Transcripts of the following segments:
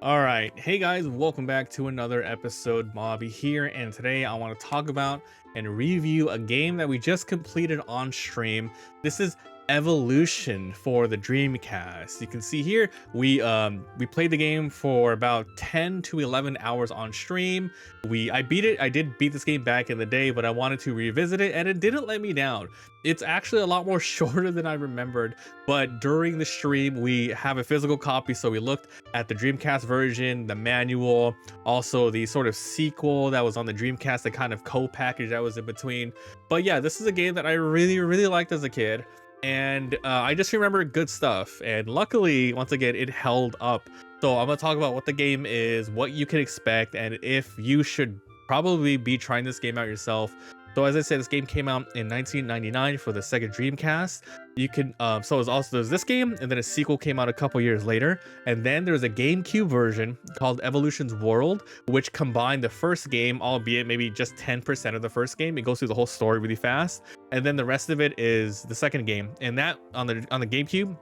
All right. Hey guys, welcome back to another episode. Mobby here, and today I want to talk about and review a game that we just completed on stream. This is Evolution for the Dreamcast. You can see here we played the game for about 10 to 11 hours on stream. I beat it. I did beat this game back in the day, but I wanted to revisit it and it didn't let me down. It's actually a lot more shorter than I remembered, but during the stream we have a physical copy, so we looked at the Dreamcast version, the manual, also the sort of sequel that was on the Dreamcast, the kind of co-package that was in between. But yeah, this is a game that I really liked as a kid, and I just remember good stuff, and luckily once again it held up. So I'm gonna talk about what the game is, what you can expect, and if you should probably be trying this game out yourself. So as I said, this game came out in 1999 for the Sega Dreamcast. You can there's this game, and then a sequel came out a couple years later, and then there's a GameCube version called Evolution's World, which combined the first game, albeit maybe just 10% of the first game. It goes through the whole story really fast, and then the rest of it is the second game. And that on the GameCube,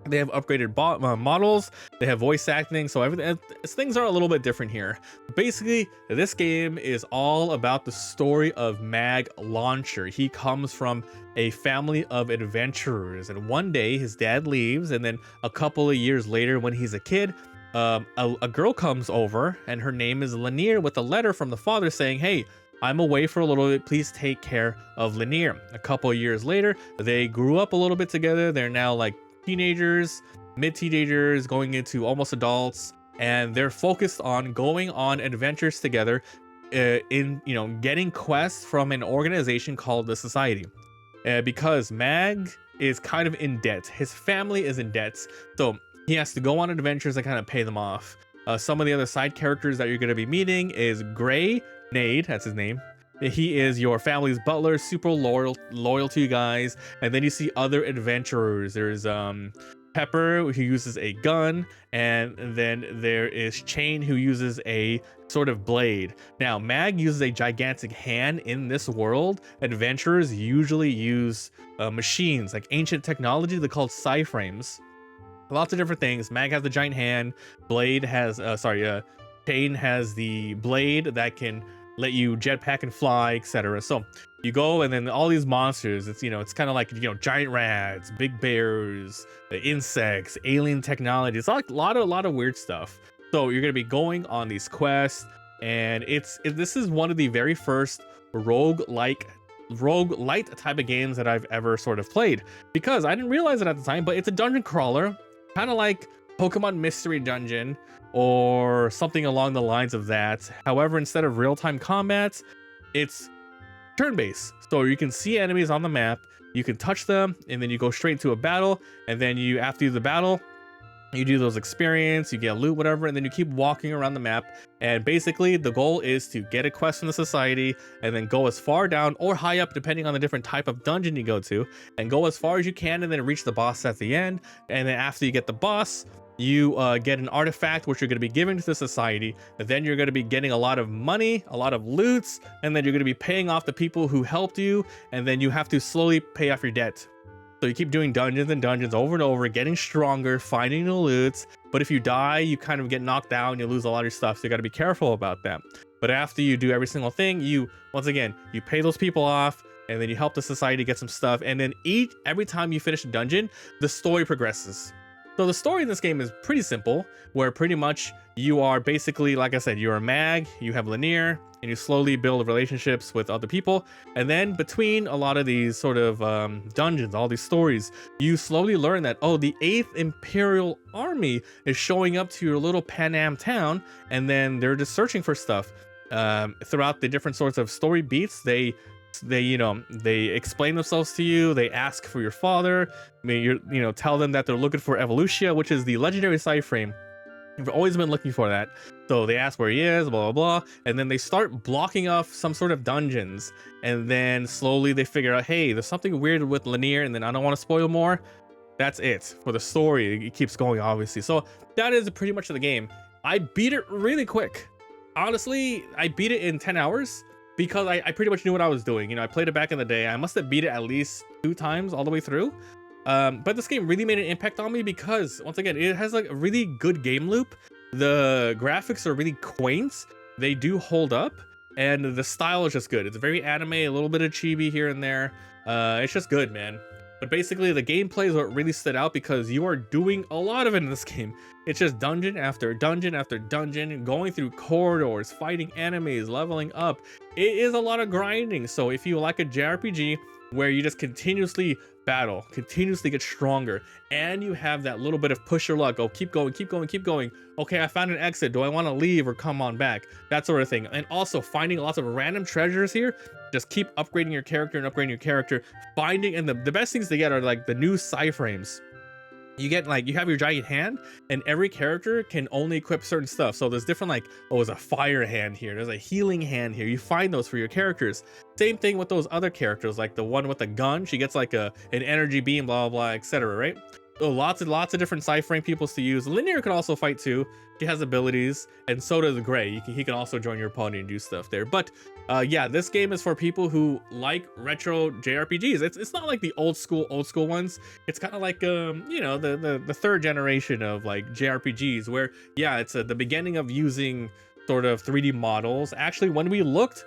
they have upgraded models, they have voice acting, so everything, things are a little bit different here. Basically, this game is all about the story of Mag Launcher. He comes from a family of adventurers, and one day his dad leaves, and then a couple of years later when he's a kid, a girl comes over, and her name is Lanier, with a letter from the father saying, "Hey, I'm away for a little bit, please take care of Lanier." A couple of years later, they grew up a little bit together. They're now like teenagers, mid-teenagers, going into almost adults, and they're focused on going on adventures together in getting quests from an organization called the Society, because Mag is kind of in debt. His family is in debt, so he has to go on adventures and kind of pay them off. Some of the other side characters that you're going to be meeting is Gray Nade, that's his name. He is your family's butler, super loyal to you guys. And then you see other adventurers. There's Pepper, who uses a gun, and then there is Chain, who uses a sort of blade. Now, Mag uses a gigantic hand. In this world, adventurers usually use machines, like ancient technology. They're called Psy-frames. Lots of different things. Mag has the giant hand. Chain has the blade that can let you jetpack and fly, etc. So you go, and then all these monsters, it's kind of like giant rats, big bears, insects, alien technology. It's like a lot of weird stuff. So you're gonna be going on these quests, and this is one of the very first roguelite type of games that I've ever sort of played, because I didn't realize it at the time, but it's a dungeon crawler, kind of like Pokemon Mystery Dungeon or something along the lines of that. However, instead of real-time combat, it's turn-based. So you can see enemies on the map, you can touch them, and then you go straight into a battle, and then after the battle, you do those experience, you get loot, whatever, and then you keep walking around the map. And basically the goal is to get a quest from the Society, and then go as far down or high up depending on the different type of dungeon you go to, and go as far as you can, and then reach the boss at the end. And then after you get the boss, you get an artifact which you're going to be giving to the Society, and then you're going to be getting a lot of money, a lot of loots, and then you're going to be paying off the people who helped you, and then you have to slowly pay off your debt. So you keep doing dungeons and dungeons over and over, getting stronger, finding new loots. But if you die, you kind of get knocked down, you lose a lot of your stuff, so you got to be careful about that. But after you do every single thing, you pay those people off, and then you help the Society get some stuff, and then every time you finish a dungeon, the story progresses. So the story in this game is pretty simple, where pretty much you are basically, like I said, you're a Mag, you have Lanier, and you slowly build relationships with other people. And then between a lot of these sort of dungeons, all these stories, you slowly learn that, oh, the 8th Imperial Army is showing up to your little Pan Am town, and then they're just searching for stuff. Throughout the different sorts of story beats, they explain themselves to you. They ask for your father. I mean, tell them that they're looking for Evolutia, which is the legendary Psy-frame. You've always been looking for that. So they ask where he is, blah, blah, blah. And then they start blocking off some sort of dungeons. And then slowly they figure out, hey, there's something weird with Lanier, and then I don't want to spoil more. That's it for the story. It keeps going, obviously. So that is pretty much the game. I beat it really quick. Honestly, I beat it in 10 hours. Because I pretty much knew what I was doing. I played it back in the day. I must have beat it at least 2 times all the way through. But this game really made an impact on me because, once again, it has like a really good game loop. The graphics are really quaint. They do hold up, and the style is just good. It's very anime, a little bit of chibi here and there. It's just good, man. But basically, the gameplay is what really stood out because you are doing a lot of it in this game. It's just dungeon after dungeon after dungeon, going through corridors, fighting enemies, leveling up. It is a lot of grinding. So if you like a JRPG where you just continuously battle, continuously get stronger, and you have that little bit of push your luck, oh, keep going, keep going, keep going. Okay, I found an exit. Do I want to leave or come on back? That sort of thing. And also finding lots of random treasures here. Just keep upgrading your character and upgrading your character. Finding, and the best things to get are like the new frames. You get like, you have your giant hand, and every character can only equip certain stuff. So there's different, like, oh, there's a fire hand here, there's a healing hand here. You find those for your characters. Same thing with those other characters, like the one with the gun, she gets like an energy beam, blah blah, etc. Right? So lots of different frame peoples to use. Linear can also fight too. He has abilities, and so does Gray. He can also join your opponent and do stuff there. But yeah, this game is for people who like retro JRPGs. It's not like the old school ones. It's kind of like you know, the third generation of like JRPGs, where yeah, it's the beginning of using sort of 3D models. Actually, when we looked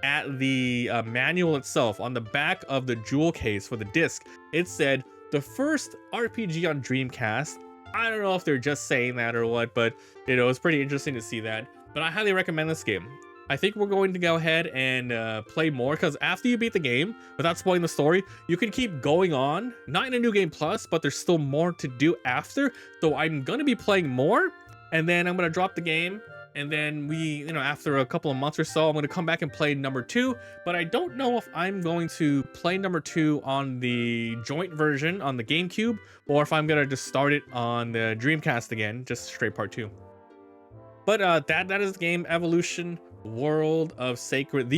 at the manual itself, on the back of the jewel case for the disc, it said the first RPG on Dreamcast. I don't know if they're just saying that or what, but you know, it's pretty interesting to see that. But I highly recommend this game. I think we're going to go ahead and play more, because after you beat the game, without spoiling the story, you can keep going on. Not in a New Game Plus, but there's still more to do after. So I'm going to be playing more, and then I'm going to drop the game. And then we, you know, after a couple of months or so, I'm going to come back and play number 2. But I don't know if I'm going to play number 2 on the joint version on the GameCube, or if I'm going to just start it on the Dreamcast again, just straight part 2. But that is the game, Evolution, the world of sacred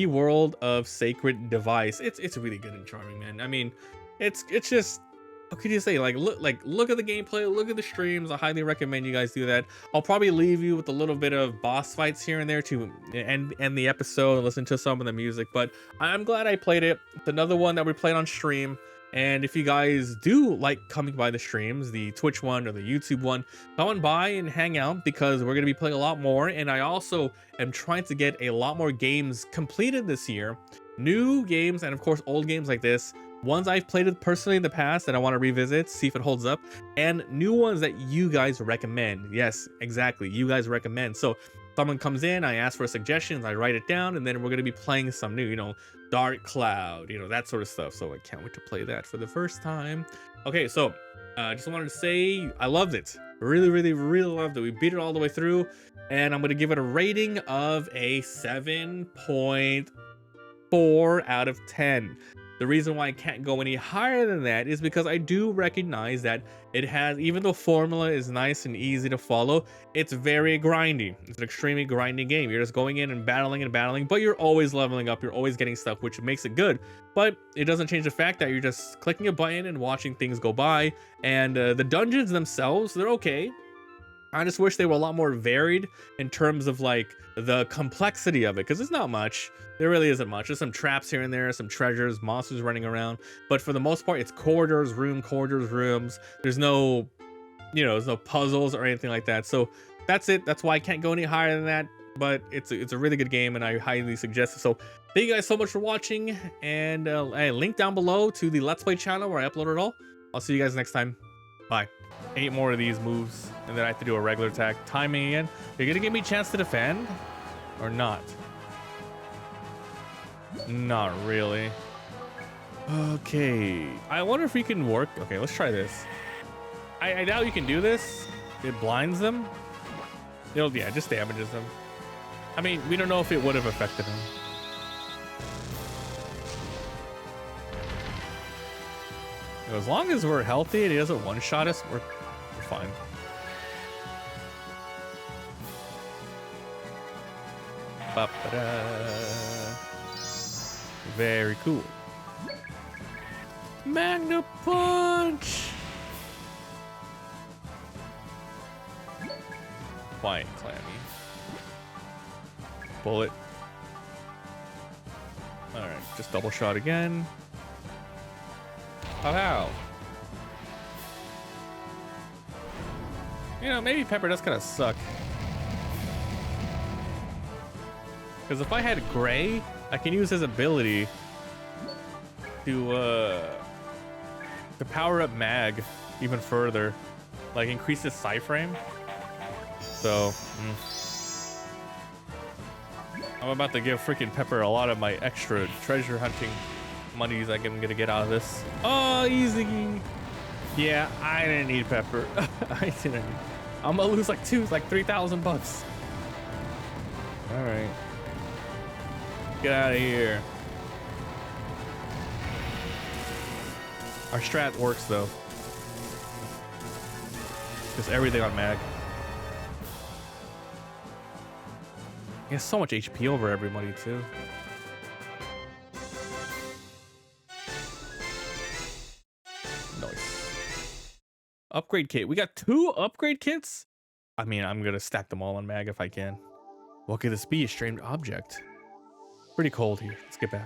device. It's really good and charming, man. I mean, it's just, what could you say? Look at the gameplay, look at the streams. I highly recommend you guys do that. I'll probably leave you with a little bit of boss fights here and there to end the episode and listen to some of the music. But I'm glad I played it. It's another one that we played on stream. And if you guys do like coming by the streams, the Twitch one or the YouTube one, come on by and hang out, because we're going to be playing a lot more. And I also am trying to get a lot more games completed this year. New games, and of course old games like this. Ones I've played it personally in the past that I want to revisit, see if it holds up, and new ones that you guys recommend. Yes, exactly, you guys recommend. So someone comes in, I ask for suggestions, I write it down, and then we're going to be playing some new, you know, Dark Cloud, you know, that sort of stuff. So I can't wait to play that for the first time. Okay, so just wanted to say I loved it. Really loved it. We beat it all the way through, and I'm going to give it a rating of a 7.4 out of 10. The reason why I can't go any higher than that is because I do recognize that it has, even though formula is nice and easy to follow, it's very grindy. It's an extremely grindy game. You're just going in and battling, but you're always leveling up. You're always getting stuff, which makes it good. But it doesn't change the fact that you're just clicking a button and watching things go by. And the dungeons themselves, they're okay. I just wish they were a lot more varied in terms of like the complexity of it, because it's not much. There really isn't much. There's some traps here and there, some treasures, monsters running around, but for the most part, it's corridors, rooms. There's no, you know, there's no puzzles or anything like that. So that's it. That's why I can't go any higher than that. But it's a really good game, and I highly suggest it. So thank you guys so much for watching, and a link down below to the Let's Play channel where I upload it all. I'll see you guys next time. Bye. 8 more of these moves, and then I have to do a regular attack. Timing again. You're gonna give me a chance to defend, or not? Not really. Okay. I wonder if we can work. Okay, let's try this. I doubt you can do this. It blinds them. Yeah, just damages them. I mean, we don't know if it would have affected him. As long as we're healthy and he doesn't one-shot us, we're fine. Ba-ba-da. Very cool. Magna Punch! Quiet, clammy. Bullet. Alright, just double shot again. Pow! You know, maybe Pepper does kind of suck. Because if I had Gray, I can use his ability to power up Mag even further, like increase his psi frame. So I'm about to give freaking Pepper a lot of my extra treasure hunting monies I'm gonna get out of this. Oh, easy. Yeah, I didn't need Pepper. I didn't. I'm gonna lose like 3,000 bucks. All right, get out of here. Our strat works though. Just everything on Mag. He has so much HP over everybody too. Nice. Upgrade kit. We got 2 upgrade kits? I mean, I'm gonna stack them all on Mag if I can. What could this be? A strange object. Pretty cold here. Let's get back.